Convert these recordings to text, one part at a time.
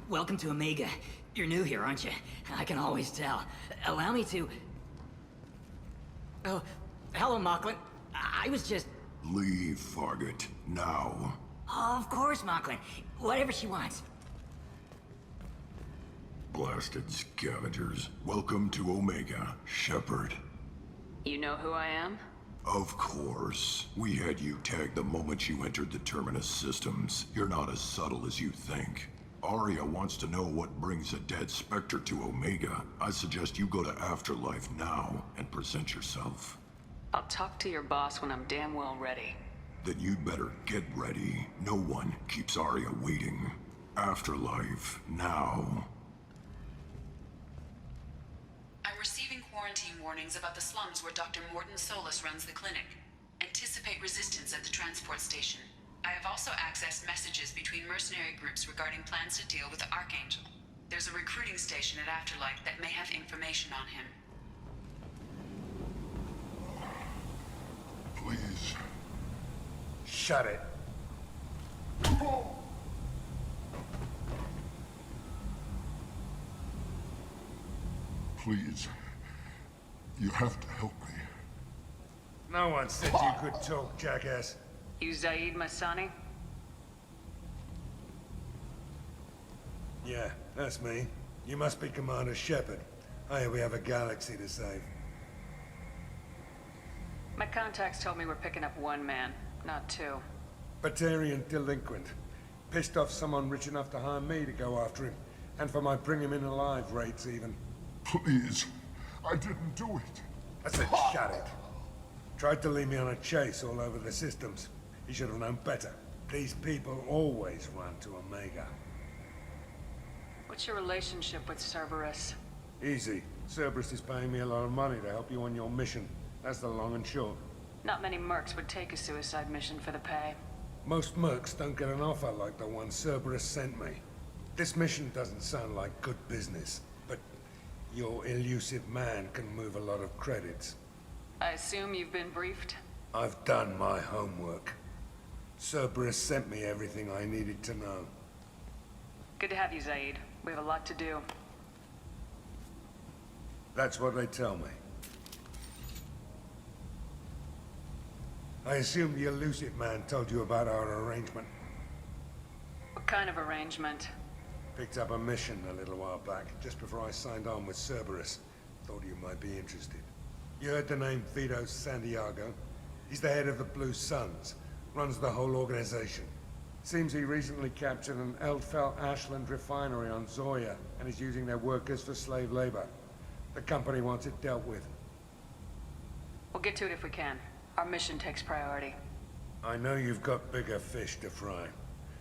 Welcome to Omega. You're new here, aren't you? I can always tell. Allow me to... Oh, hello, Mocklin. I was just... Leave, Fargate. Now. Oh, of course, Mocklin. Whatever she wants. Blasted scavengers. Welcome to Omega, Shepard. You know who I am? Of course. We had you tagged the moment you entered the Terminus systems. You're not as subtle as you think. Aria wants to know what brings a dead Spectre to Omega. I suggest you go to Afterlife now and present yourself. I'll talk to your boss when I'm damn well ready. Then you'd better get ready. No one keeps Aria waiting. Afterlife now. I'm receiving quarantine warnings about the slums where Dr. Morton Solus runs the clinic. Anticipate resistance at the transport station. I have also accessed messages between mercenary groups regarding plans to deal with the Archangel. There's a recruiting station at Afterlife that may have information on him. Please. Shut it. Please. You have to help me. No one said you could talk, jackass. You Zaid Masani? Yeah, that's me. You must be Commander Shepard. I hear we have a galaxy to save. My contacts told me we're picking up one man, not two. Batarian delinquent. Pissed off someone rich enough to hire me to go after him. And for my bring him in alive rates even. Please. I didn't do it. I said shut it. Tried to lead me on a chase all over the systems. He should have known better. These people always run to Omega. What's your relationship with Cerberus? Easy. Cerberus is paying me a lot of money to help you on your mission. That's the long and short. Not many mercs would take a suicide mission for the pay. Most mercs don't get an offer like the one Cerberus sent me. This mission doesn't sound like good business, but your elusive man can move a lot of credits. I assume you've been briefed? I've done my homework. Cerberus sent me everything I needed to know. Good to have you, Zaid. We have a lot to do. That's what they tell me. I assume the elusive man told you about our arrangement. What kind of arrangement? Picked up a mission a little while back, just before I signed on with Cerberus. Thought you might be interested. You heard the name Vito Santiago? He's the head of the Blue Suns. Runs the whole organization. Seems he recently captured an Eldfell Ashland refinery on Zoya and is using their workers for slave labor. The company wants it dealt with. We'll get to it if we can. Our mission takes priority. I know you've got bigger fish to fry.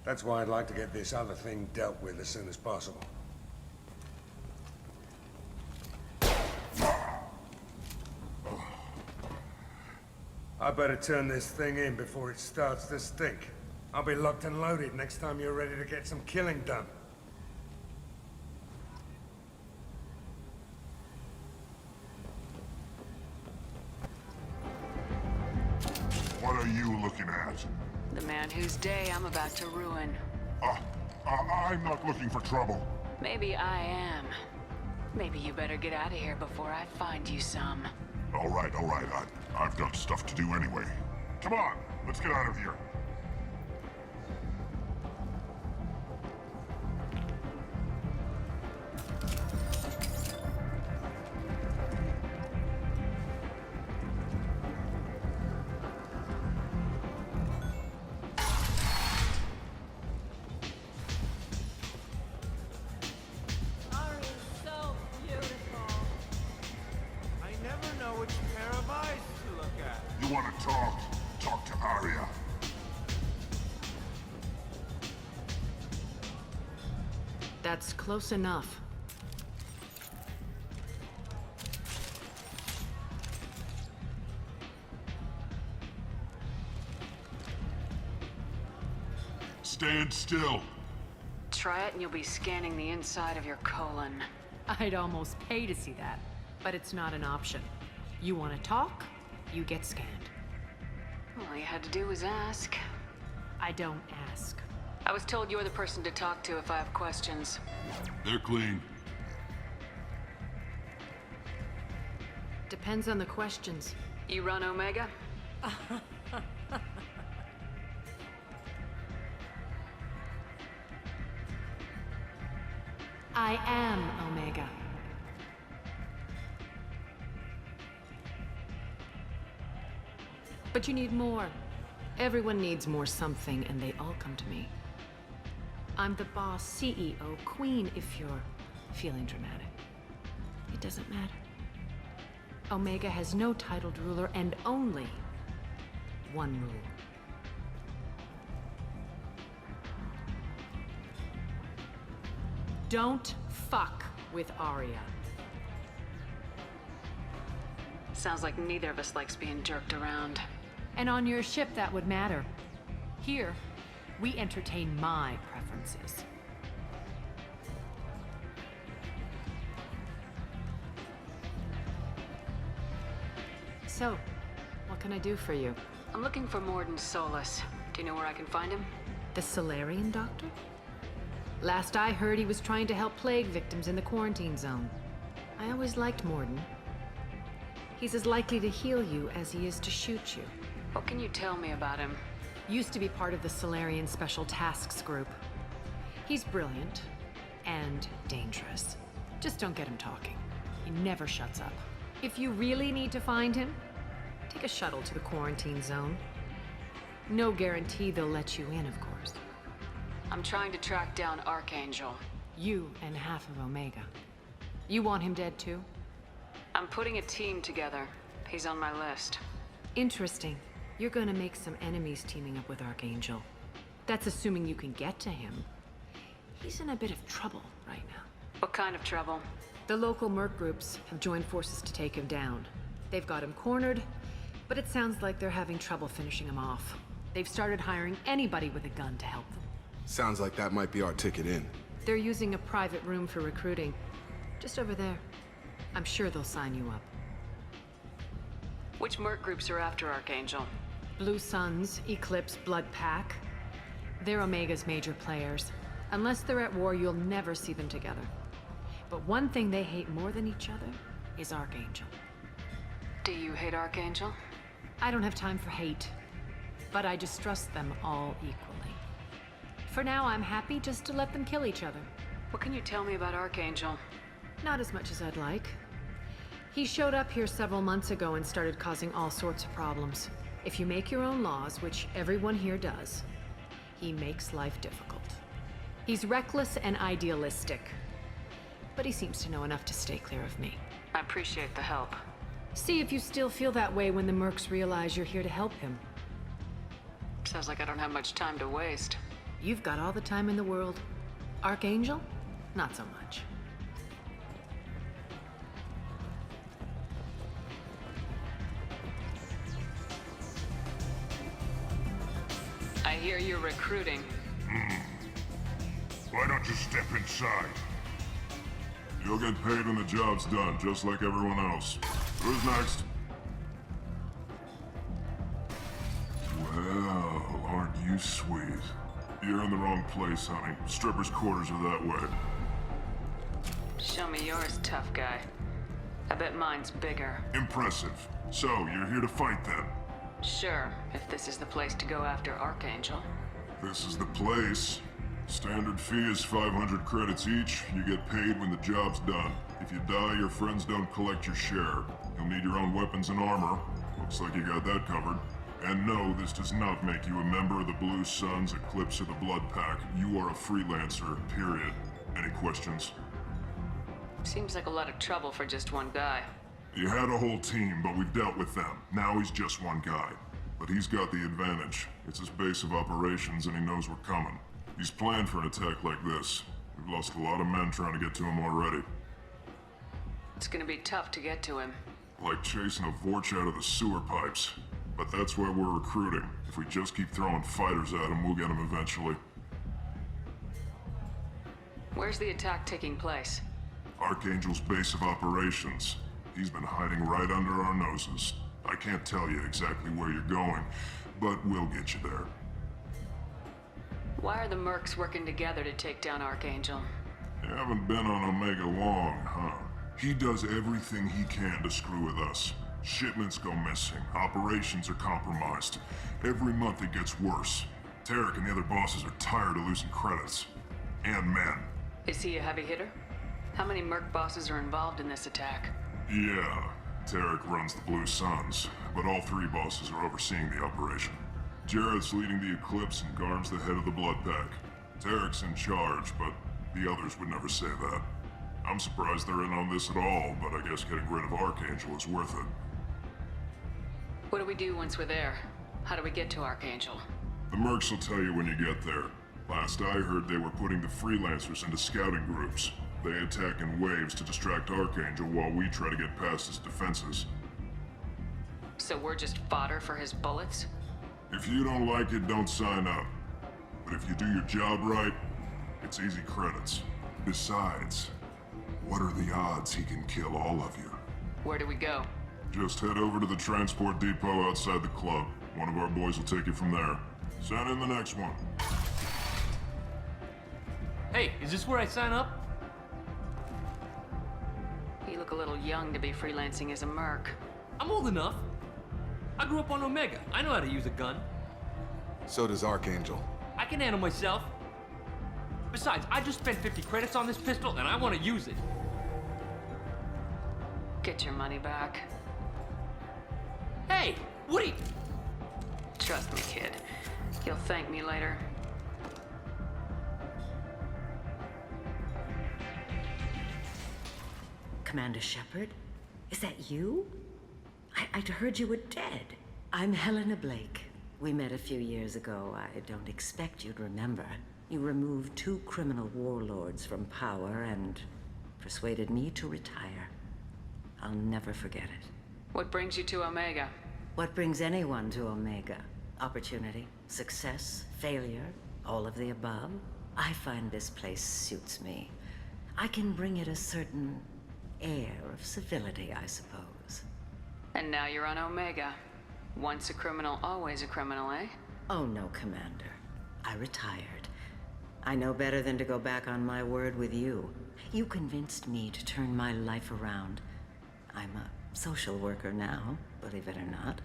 That's why I'd like to get this other thing dealt with as soon as possible. I better turn this thing in before it starts to stink. I'll be locked and loaded next time you're ready to get some killing done. What are you looking at? The man whose day I'm about to ruin. I'm not looking for trouble. Maybe I am. Maybe you better get out of here before I find you some. All right. I've got stuff to do anyway. Come on, let's get out of here. You want to talk? Talk to Aria. That's close enough. Stand still. Try it and you'll be scanning the inside of your colon. I'd almost pay to see that, but it's not an option. You want to talk? You get scanned. All you had to do was ask. I don't ask. I was told you're the person to talk to if I have questions. They're clean. Depends on the questions. You run Omega? I am Omega. But you need more. Everyone needs more something, and they all come to me. I'm the boss, CEO, queen, if you're feeling dramatic. It doesn't matter. Omega has no titled ruler and only one rule. Don't fuck with Aria. Sounds like neither of us likes being jerked around. And on your ship, that would matter. Here, we entertain my preferences. So, what can I do for you? I'm looking for Morden Solus. Do you know where I can find him? The Solarian doctor? Last I heard, he was trying to help plague victims in the quarantine zone. I always liked Morden. He's as likely to heal you as he is to shoot you. What can you tell me about him? Used to be part of the Solarian Special Tasks Group. He's brilliant and dangerous. Just don't get him talking. He never shuts up. If you really need to find him, take a shuttle to the quarantine zone. No guarantee they'll let you in, of course. I'm trying to track down Archangel. You and half of Omega. You want him dead too? I'm putting a team together. He's on my list. Interesting. You're gonna make some enemies teaming up with Archangel. That's assuming you can get to him. He's in a bit of trouble right now. What kind of trouble? The local merc groups have joined forces to take him down. They've got him cornered, but it sounds like they're having trouble finishing him off. They've started hiring anybody with a gun to help them. Sounds like that might be our ticket in. They're using a private room for recruiting. Just over there. I'm sure they'll sign you up. Which merc groups are after Archangel? Blue Suns, Eclipse, Blood Pack. They're Omega's major players. Unless they're at war, you'll never see them together. But one thing they hate more than each other is Archangel. Do you hate Archangel? I don't have time for hate, but I distrust them all equally. For now, I'm happy just to let them kill each other. What can you tell me about Archangel? Not as much as I'd like. He showed up here several months ago and started causing all sorts of problems. If you make your own laws, which everyone here does, he makes life difficult. He's reckless and idealistic, but he seems to know enough to stay clear of me. I appreciate the help. See if you still feel that way when the mercs realize you're here to help him. Sounds like I don't have much time to waste. You've got all the time in the world. Archangel? Not so much. I hear you're recruiting. Why don't you step inside? You'll get paid when the job's done, just like everyone else. Who's next? Well, aren't you sweet? You're in the wrong place, honey. Strippers' quarters are that way. Show me yours, tough guy. I bet mine's bigger. Impressive. So, you're here to fight then? Sure, if this is the place to go after Archangel. This is the place. Standard fee is 500 credits each. You get paid when the job's done. If you die, your friends don't collect your share. You'll need your own weapons and armor. Looks like you got that covered. And no, this does not make you a member of the Blue Suns, Eclipse, or the Blood Pack. You are a freelancer, period. Any questions? Seems like a lot of trouble for just one guy. You had a whole team, but we've dealt with them. Now he's just one guy. But he's got the advantage. It's his base of operations and he knows we're coming. He's planned for an attack like this. We've lost a lot of men trying to get to him already. It's gonna be tough to get to him. Like chasing a Vorch out of the sewer pipes. But that's why we're recruiting. If we just keep throwing fighters at him, we'll get him eventually. Where's the attack taking place? Archangel's base of operations. He's been hiding right under our noses. I can't tell you exactly where you're going, but we'll get you there. Why are the mercs working together to take down Archangel? You haven't been on Omega long, huh? He does everything he can to screw with us. Shipments go missing, operations are compromised. Every month it gets worse. Tarek and the other bosses are tired of losing credits. And men. Is he a heavy hitter? How many merc bosses are involved in this attack? Yeah, Tarek runs the Blue Suns, but all three bosses are overseeing the operation. Jarrett's leading the Eclipse and Garm's the head of the Blood Pack. Tarek's in charge, but the others would never say that. I'm surprised they're in on this at all, but I guess getting rid of Archangel is worth it. What do we do once we're there? How do we get to Archangel? The mercs will tell you when you get there. Last I heard, they were putting the freelancers into scouting groups. They attack in waves to distract Archangel while we try to get past his defenses. So we're just fodder for his bullets? If you don't like it, don't sign up. But if you do your job right, it's easy credits. Besides, what are the odds he can kill all of you? Where do we go? Just head over to the transport depot outside the club. One of our boys will take you from there. Send in the next one. Hey, is this where I sign up? You look a little young to be freelancing as a merc. I'm old enough. I grew up on Omega. I know how to use a gun. So does Archangel. I can handle myself. Besides, I just spent 50 credits on this pistol and I want to use it. Get your money back. Hey, Woody! Trust me, kid. You'll thank me later. Commander Shepard? Is that you? I'd heard you were dead. I'm Helena Blake. We met a few years ago. I don't expect you'd remember. You removed 2 criminal warlords from power and persuaded me to retire. I'll never forget it. What brings you to Omega? What brings anyone to Omega? Opportunity, success, failure, all of the above? I find this place suits me. I can bring it a certain air of civility, I suppose. And now you're on Omega. Once a criminal, always a criminal, eh? Oh no, Commander. I retired. I know better than to go back on my word with you. You convinced me to turn my life around. I'm a social worker now, believe it or not.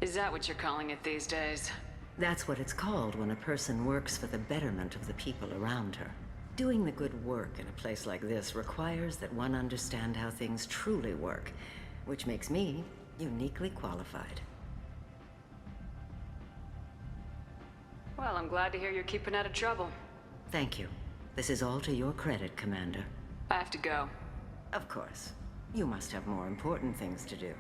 Is that what you're calling it these days? That's what it's called when a person works for the betterment of the people around her. Doing the good work in a place like this requires that one understand how things truly work, which makes me uniquely qualified. Well, I'm glad to hear you're keeping out of trouble. Thank you. This is all to your credit, Commander. I have to go. Of course. You must have more important things to do.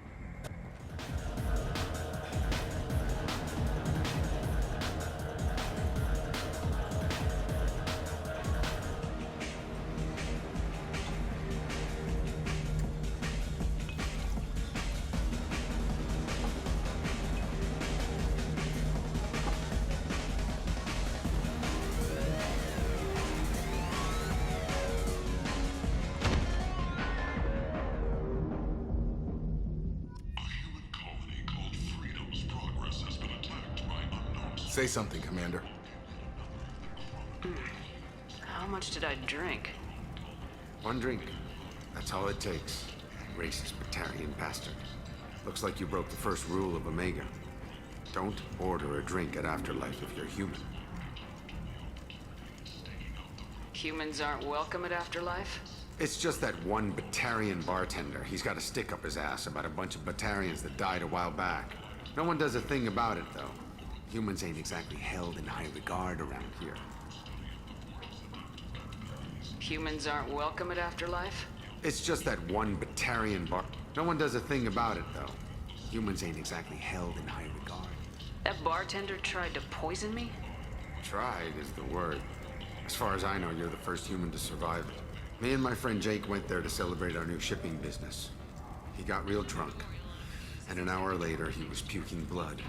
Say something, Commander. How much did I drink? 1 drink. That's all it takes. Racist Batarian bastard. Looks like you broke the first rule of Omega. Don't order a drink at Afterlife if you're human. Humans aren't welcome at Afterlife? It's just that one Batarian bartender. He's got a stick up his ass about a bunch of Batarians that died a while back. No one does a thing about it, though. Humans ain't exactly held in high regard around here. Humans aren't welcome at Afterlife? It's just that one Batarian bar... No one does a thing about it, though. Humans ain't exactly held in high regard. That bartender tried to poison me? Tried is the word. As far as I know, you're the first human to survive it. Me and my friend Jake went there to celebrate our new shipping business. He got real drunk. And an hour later, he was puking blood.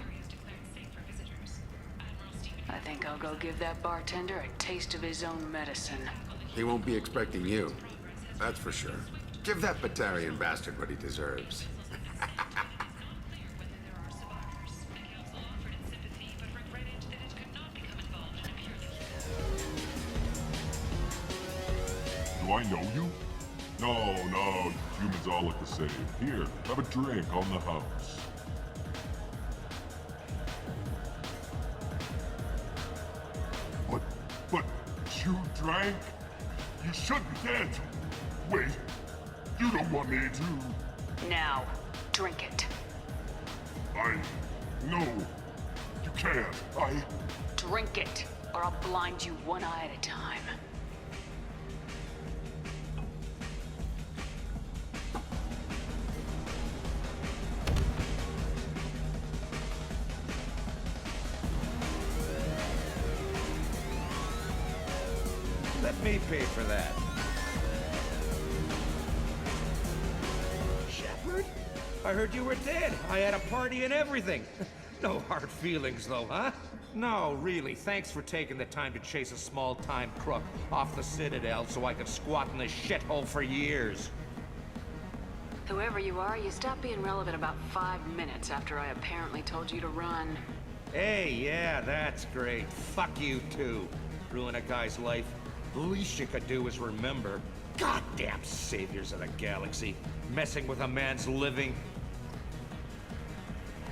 I think I'll go give that bartender a taste of his own medicine. He won't be expecting you. That's for sure. Give that Batarian bastard what he deserves. Do I know you? No, humans all look the same. Here, have a drink on the house. But you drank? You should be dead. Wait, you don't want me to. Now, drink it. No, you can't. Drink it, or I'll blind you one eye at a time. Let me pay for that. Shepard? I heard you were dead. I had a party and everything. No hard feelings, though, huh? No, really. Thanks for taking the time to chase a small-time crook off the Citadel so I could squat in this shithole for years. Whoever you are, you stopped being relevant about 5 minutes after I apparently told you to run. Hey, yeah, that's great. Fuck you, too. Ruin a guy's life. The least you could do is remember. Goddamn saviors of the galaxy. Messing with a man's living.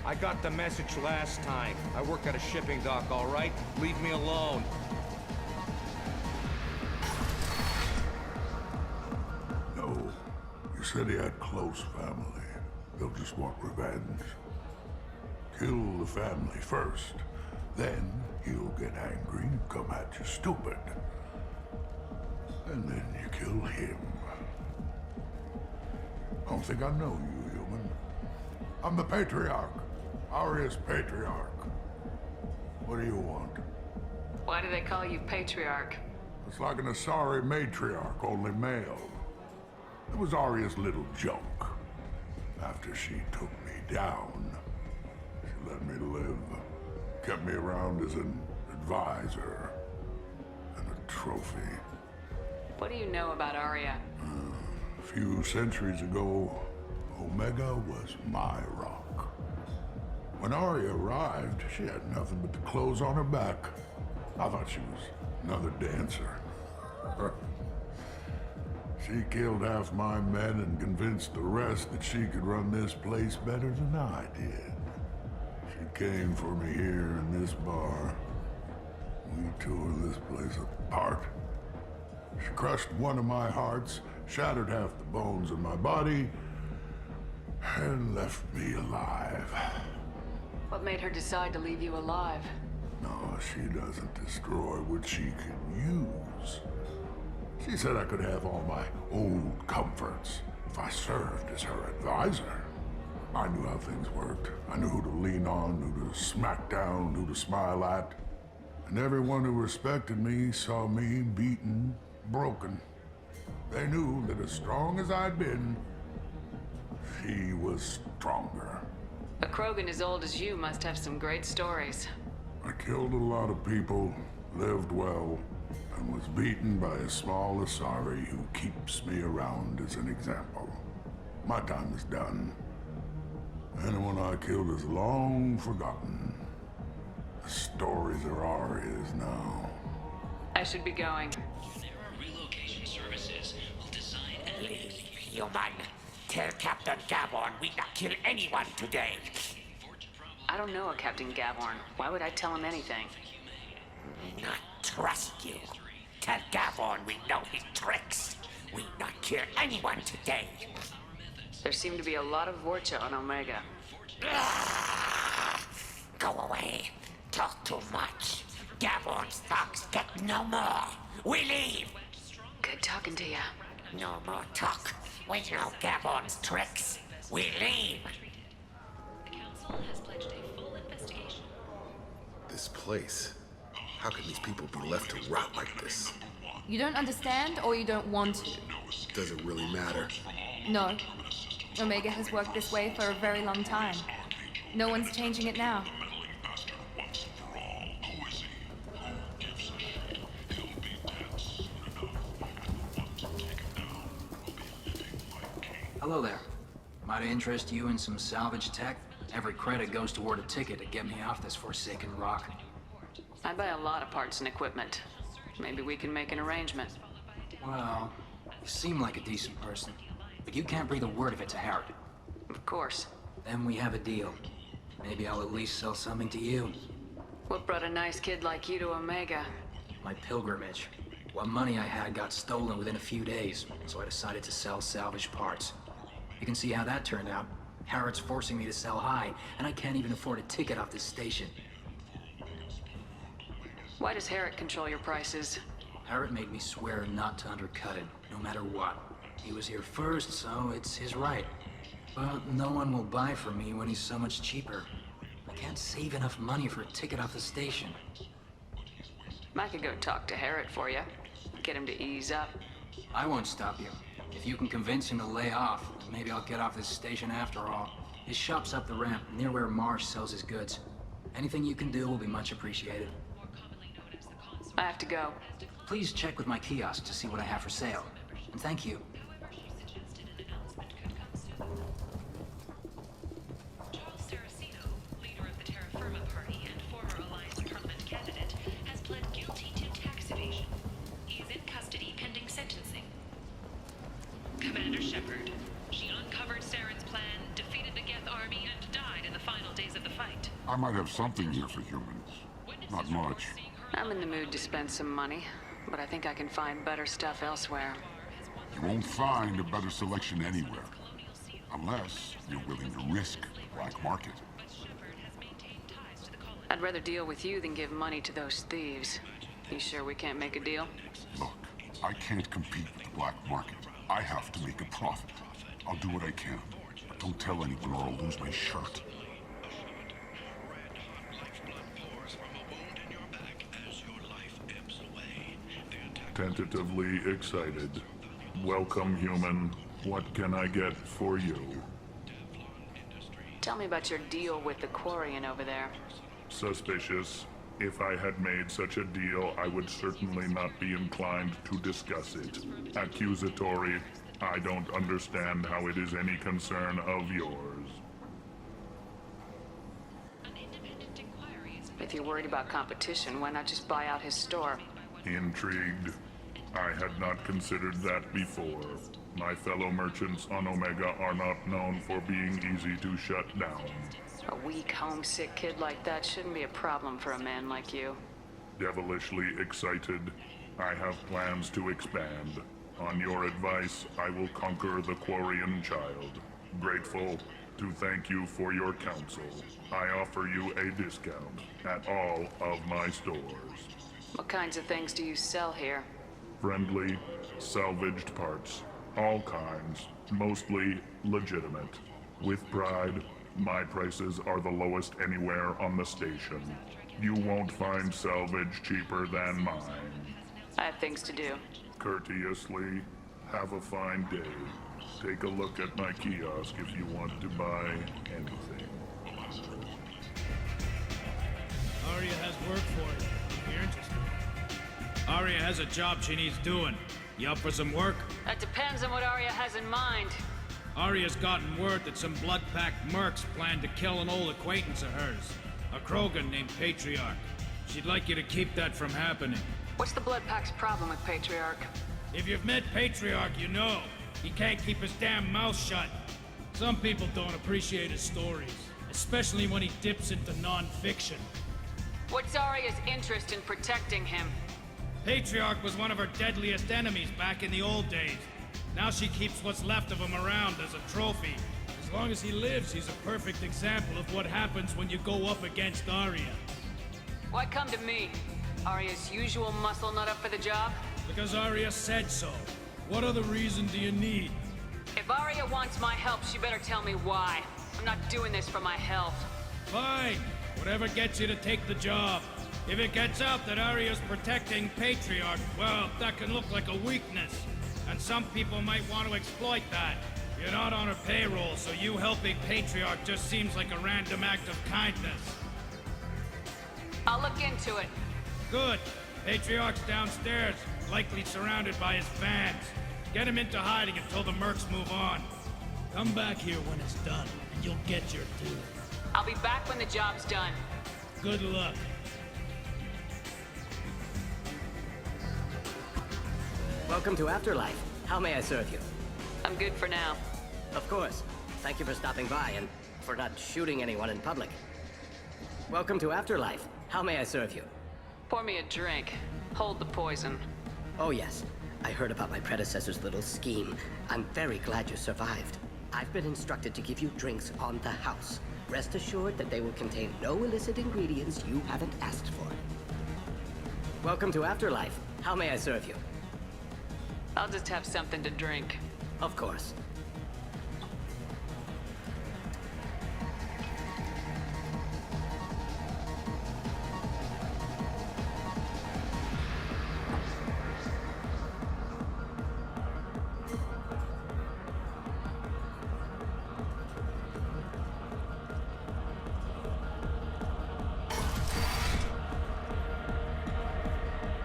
I got the message last time. I work at a shipping dock, all right? Leave me alone. No. You said he had close family. They'll just want revenge. Kill the family first. Then he'll get angry and come at you stupid. And then you kill him. I don't think I know you, human. I'm the Patriarch. Aria's Patriarch. What do you want? Why do they call you Patriarch? It's like an Asari matriarch, only male. It was Aria's little joke. After she took me down, she let me live. Kept me around as an advisor and a trophy. What do you know about Aria? A few centuries ago, Omega was my rock. When Aria arrived, she had nothing but the clothes on her back. I thought she was another dancer. She killed half my men and convinced the rest that she could run this place better than I did. She came for me here in this bar. We tore this place apart. She crushed one of my hearts, shattered half the bones in my body, and left me alive. What made her decide to leave you alive? No, she doesn't destroy what she can use. She said I could have all my old comforts if I served as her advisor. I knew how things worked. I knew who to lean on, who to smack down, who to smile at. And everyone who respected me saw me beaten, broken. They knew that as strong as I'd been, she was stronger. A Krogan as old as you must have some great stories. I killed a lot of people, lived well, and was beaten by a small Asari who keeps me around as an example. My time is done. Anyone I killed is long forgotten. The stories are Aria's now. I should be going. There are relocation services. We'll design and Human, tell Captain Gavorn we not kill anyone today. I don't know a Captain Gavorn. Why would I tell him anything? Not trust you. Tell Gavorn we know his tricks. We not kill anyone today. There seem to be a lot of Vorcha on Omega. Go away. Talk too much. Gavorn's thugs get no more. We leave. Good talking to you. No more talk. We know Gavorn's tricks. We leave. The council has pledged a full investigation. This place. How can these people be left to rot like this? You don't understand, or you don't want to? Does it really matter? No. Omega has worked this way for a very long time. No one's changing it now. Hello there. Might I interest you in some salvage tech? Every credit goes toward a ticket to get me off this forsaken rock. I buy a lot of parts and equipment. Maybe we can make an arrangement. Well, You seem like a decent person, but you can't breathe a word of it to Harrod. Of course. Then we have a deal. Maybe I'll at least sell something to you. What brought a nice kid like you to Omega? My pilgrimage. What money I had got stolen within a few days, so I decided to sell salvaged parts. You can see how that turned out. Harrod's forcing me to sell high, and I can't even afford a ticket off this station. Why does Harrod control your prices? Harrod made me swear not to undercut it, no matter what. He was here first, so it's his right. But no one will buy from me when he's so much cheaper. I can't save enough money for a ticket off the station. I could go talk to Harrod for you. Get him to ease up. I won't stop you. If you can convince him to lay off, maybe I'll get off this station after all. His shop's up the ramp, near where Marsh sells his goods. Anything you can do will be much appreciated. I have to go. Please check with my kiosk to see what I have for sale. And thank you. Commander Shepard. She uncovered Saren's plan, defeated the Geth army, and died in the final days of the fight. I might have something here for humans. Not much. I'm in the mood to spend some money, but I think I can find better stuff elsewhere. You won't find a better selection anywhere. Unless you're willing to risk the black market. I'd rather deal with you than give money to those thieves. You sure we can't make a deal? Look, I can't compete with the black market. I have to make a profit. I'll do what I can. But don't tell anyone or I'll lose my shirt. Tentatively excited. Welcome, human. What can I get for you? Tell me about your deal with the Quarian over there. Suspicious. If I had made such a deal, I would certainly not be inclined to discuss it. Accusatory. I don't understand how it is any concern of yours. If you're worried about competition, why not just buy out his store? Intrigued. I had not considered that before. My fellow merchants on Omega are not known for being easy to shut down. A weak, homesick kid like that shouldn't be a problem for a man like you. Devilishly excited. I have plans to expand. On your advice, I will conquer the Quarian child. Grateful to thank you for your counsel. I offer you a discount at all of my stores. What kinds of things do you sell here? Friendly, salvaged parts. All kinds. Mostly legitimate. With pride, my prices are the lowest anywhere on the station. You won't find salvage cheaper than mine. I have things to do. Courteously, have a fine day. Take a look at my kiosk if you want to buy anything. Aria has work for you, if you're interested. Aria has a job she needs doing. You up for some work? That depends on what Aria has in mind. Aria's gotten word that some blood-packed mercs plan to kill an old acquaintance of hers. A Krogan named Patriarch. She'd like you to keep that from happening. What's the Blood Pack's problem with Patriarch? If you've met Patriarch, you know. He can't keep his damn mouth shut. Some people don't appreciate his stories, especially when he dips into non-fiction. What's Aria's interest in protecting him? Patriarch was one of her deadliest enemies back in the old days. Now she keeps what's left of him around as a trophy. As long as he lives, he's a perfect example of what happens when you go up against Aria. Why come to me? Aria's usual muscle not up for the job? Because Aria said so. What other reason do you need? If Aria wants my help, she better tell me why. I'm not doing this for my health. Fine. Whatever gets you to take the job. If it gets out that Aria's protecting Patriarch, well, that can look like a weakness. And some people might want to exploit that. You're not on her payroll, so you helping Patriarch just seems like a random act of kindness. I'll look into it. Good. Patriarch's downstairs, likely surrounded by his fans. Get him into hiding until the mercs move on. Come back here when it's done, and you'll get your due. I'll be back when the job's done. Good luck. Welcome to Afterlife. How may I serve you? I'm good for now. Of course. Thank you for stopping by and for not shooting anyone in public. Welcome to Afterlife. How may I serve you? Pour me a drink. Hold the poison. Oh yes. I heard about my predecessor's little scheme. I'm very glad you survived. I've been instructed to give you drinks on the house. Rest assured that they will contain no illicit ingredients you haven't asked for. Welcome to Afterlife. How may I serve you? I'll just have something to drink. Of course.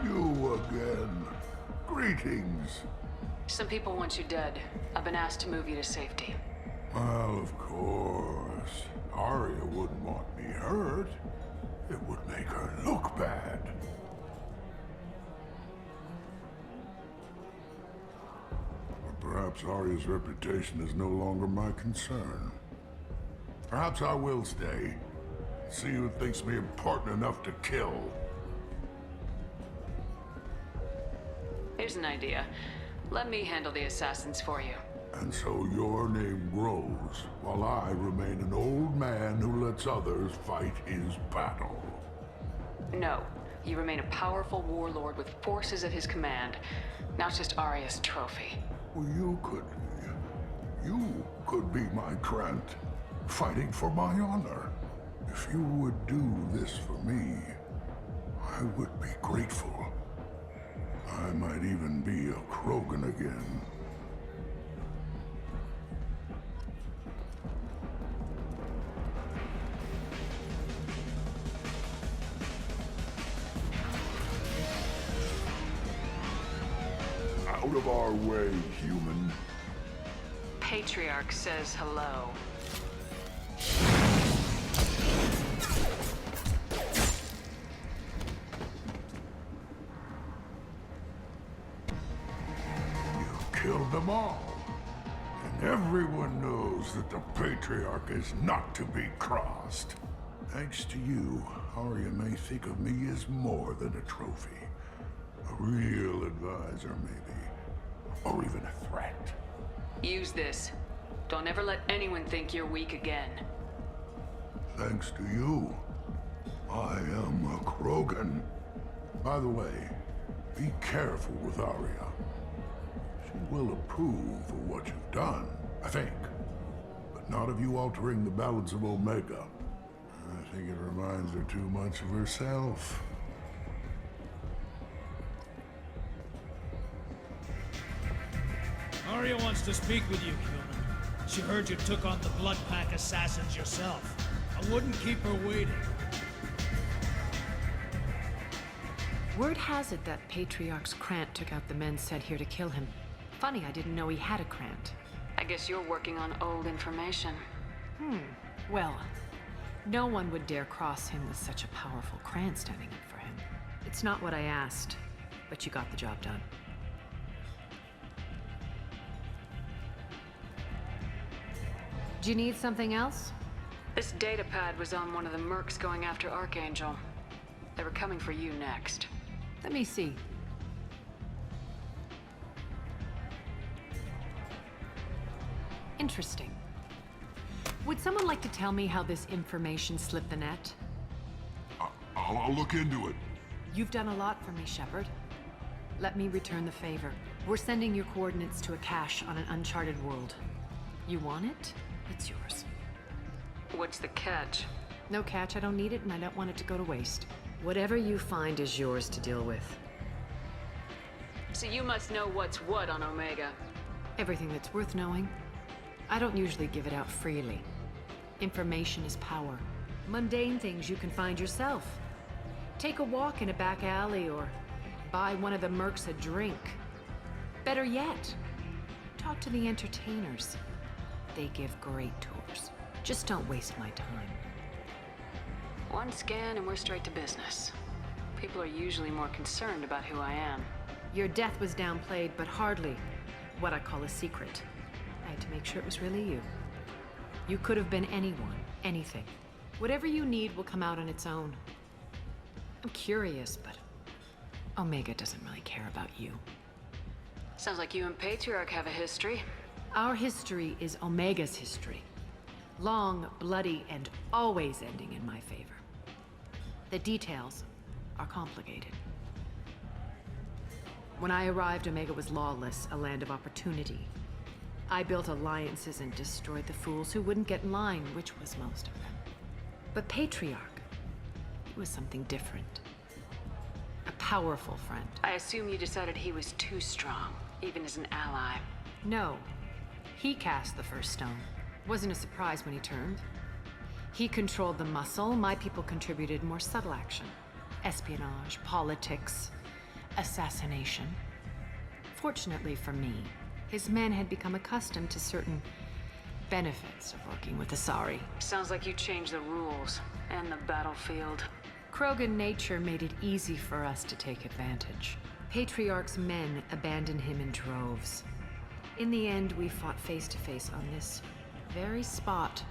You again. Greetings. Some people want you dead. I've been asked to move you to safety. Well, of course. Aria wouldn't want me hurt. It would make her look bad. Or perhaps Aria's reputation is no longer my concern. Perhaps I will stay. See who thinks me important enough to kill. Here's an idea. Let me handle the assassins for you. And so your name grows, while I remain an old man who lets others fight his battle. No. You remain a powerful warlord with forces at his command, not just Aria's trophy. Well, you could be my Trent, fighting for my honor. If you would do this for me, I would be grateful. I might even be a Krogan again. Out of our way, human. Patriarch says hello. Killed them all. And everyone knows that the Patriarch is not to be crossed. Thanks to you, Aria may think of me as more than a trophy. A real advisor, maybe. Or even a threat. Use this. Don't ever let anyone think you're weak again. Thanks to you, I am a Krogan. By the way, be careful with Aria. She will approve of what you've done, I think. But not of you altering the balance of Omega. I think it reminds her too much of herself. Aria wants to speak with you, human. She heard you took on the Blood Pack assassins yourself. I wouldn't keep her waiting. Word has it that Patriarch's Krant took out the men sent here to kill him. Funny, I didn't know he had a Krant. I guess you're working on old information. Well, no one would dare cross him with such a powerful Krant standing up for him. It's not what I asked, but you got the job done. Do you need something else? This data pad was on one of the mercs going after Archangel. They were coming for you next. Let me see. Interesting. Would someone like to tell me how this information slipped the net? I'll look into it. You've done a lot for me, Shepard. Let me return the favor. We're sending your coordinates to a cache on an uncharted world. You want it? It's yours. What's the catch? No catch, I don't need it, and I don't want it to go to waste. Whatever you find is yours to deal with. So you must know what's what on Omega. Everything that's worth knowing. I don't usually give it out freely. Information is power. Mundane things you can find yourself. Take a walk in a back alley or buy one of the mercs a drink. Better yet, talk to the entertainers. They give great tours. Just don't waste my time. One scan and we're straight to business. People are usually more concerned about who I am. Your death was downplayed, but hardly. what I call a secret. I had to make sure it was really you. You could have been anyone, anything. Whatever you need will come out on its own. I'm curious, but Omega doesn't really care about you. Sounds like you and Patriarch have a history. Our history is Omega's history. Long, bloody, and always ending in my favor. The details are complicated. When I arrived, Omega was lawless, a land of opportunity. I built alliances and destroyed the fools who wouldn't get in line, which was most of them. But Patriarch, he was something different. A powerful friend. I assume you decided he was too strong, even as an ally. No. He cast the first stone. Wasn't a surprise when he turned. He controlled the muscle. My people contributed more subtle action. Espionage, politics, assassination. Fortunately for me, his men had become accustomed to certain benefits of working with Asari. Sounds like you changed the rules and the battlefield. Krogan nature made it easy for us to take advantage. Patriarch's men abandoned him in droves. In the end, we fought face to face on this very spot.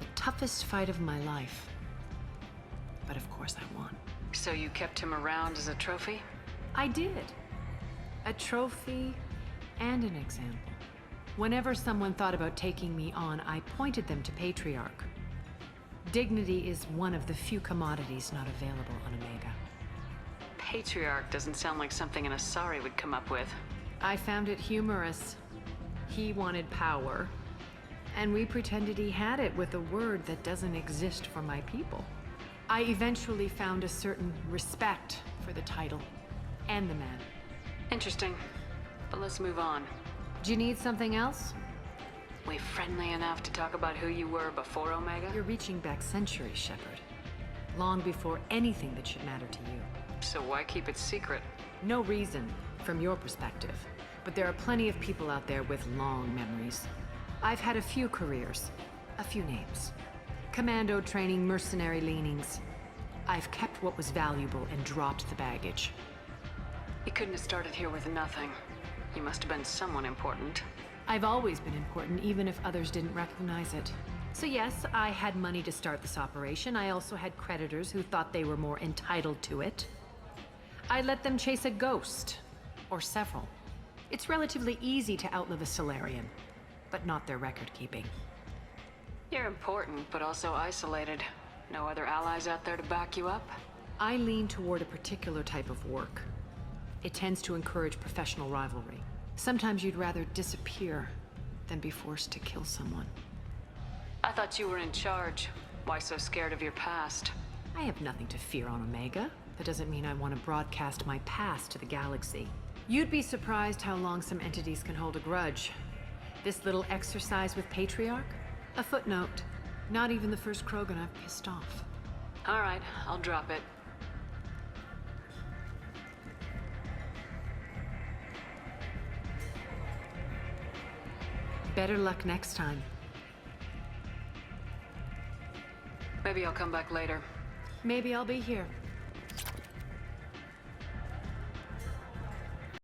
The toughest fight of my life. But of course I won. So you kept him around as a trophy? I did. A trophy and an example. Whenever someone thought about taking me on, I pointed them to Patriarch. Dignity is one of the few commodities not available on Omega. Patriarch doesn't sound like something an Asari would come up with. I found it humorous. He wanted power, and we pretended he had it with a word that doesn't exist for my people. I eventually found a certain respect for the title and the man. Interesting. But let's move on. Do you need something else? We friendly enough to talk about who you were before Omega? You're reaching back centuries, Shepard. Long before anything that should matter to you. So why keep it secret? No reason, from your perspective. But there are plenty of people out there with long memories. I've had a few careers, a few names. Commando training, mercenary leanings. I've kept what was valuable and dropped the baggage. You couldn't have started here with nothing. You must have been someone important. I've always been important, even if others didn't recognize it. So yes, I had money to start this operation. I also had creditors who thought they were more entitled to it. I let them chase a ghost, or several. It's relatively easy to outlive a Solarian, but not their record-keeping. You're important, but also isolated. No other allies out there to back you up? I lean toward a particular type of work. It tends to encourage professional rivalry. Sometimes you'd rather disappear than be forced to kill someone. I thought you were in charge. Why so scared of your past? I have nothing to fear on Omega. That doesn't mean I want to broadcast my past to the galaxy. You'd be surprised how long some entities can hold a grudge. This little exercise with Patriarch? A footnote. Not even the first Krogan I've pissed off. All right, I'll drop it. Better luck next time. Maybe I'll come back later. Maybe I'll be here.